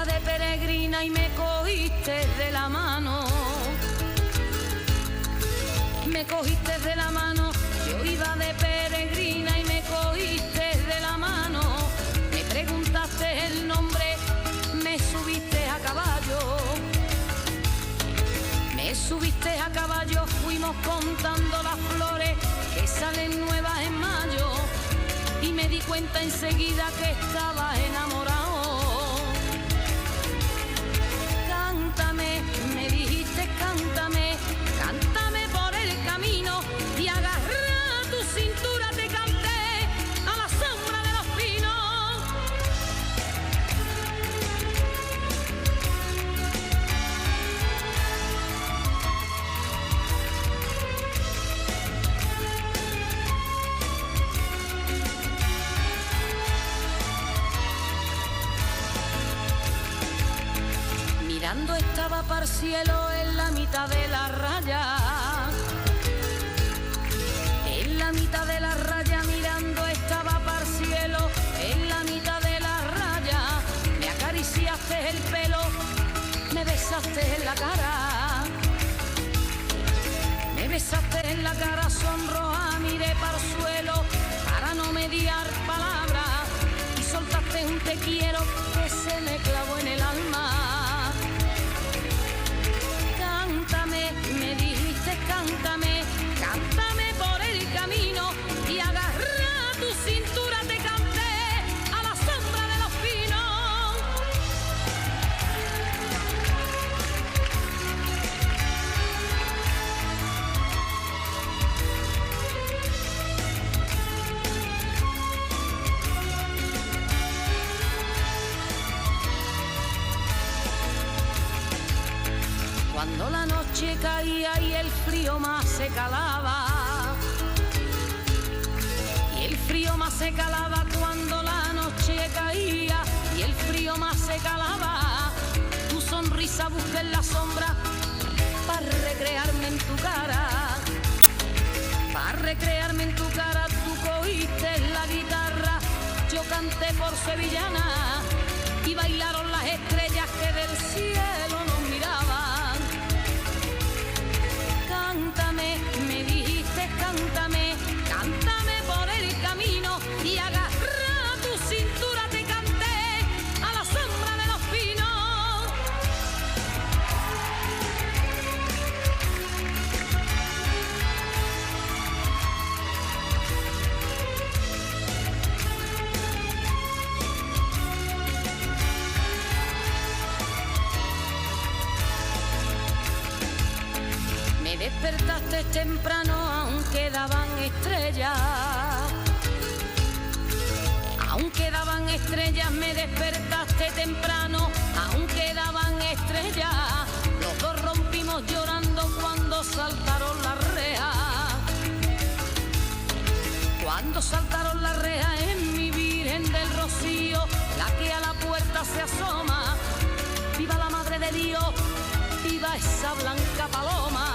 iba de peregrina y me cogiste de la mano. Me cogiste de la mano, yo iba de peregrina y me cogiste de la mano. Me preguntaste el nombre, me subiste a caballo. Me subiste a caballo, fuimos contando las flores que salen nuevas en mayo. Y me di cuenta enseguida que estaba enamorado. Cántame, me dijiste cántame, cántame por el camino y agarra tu cintura te canté a la sombra de los pinos. Mirando estaba para el cielo en la mitad de la raya. En la mitad de la raya mirando estaba para el cielo. En la mitad de la raya me acariciaste el pelo, me besaste en la cara. Me besaste en la cara sonroja, miré para el suelo para no mediar palabras. Y soltaste un te quiero que se me clavó en el alma. Cántame, me dijiste cántame, cántame por el camino y agarra tu cintura te canté a la sombra de los pinos. Cuando la noche caía y el frío más se calaba, y el frío más se calaba cuando la noche caía y el frío más se calaba, tu sonrisa busqué en la sombra para recrearme en tu cara, para recrearme en tu cara. Tú cogiste la guitarra, yo canté por sevillana y bailaron las estrellas que del cielo nos miraban. Cántame, me dijiste cántame, cántame por el camino y agarra tu cintura te canté a la sombra de los pinos. Me despertaste temprano aunque daban estrellas. Aunque daban estrellas, me despertaste temprano aunque daban estrellas. Los dos rompimos llorando cuando saltaron las rejas. Cuando saltaron las rejas en mi Virgen del Rocío, la que a la puerta se asoma. Viva la Madre de Dios, viva esa blanca paloma.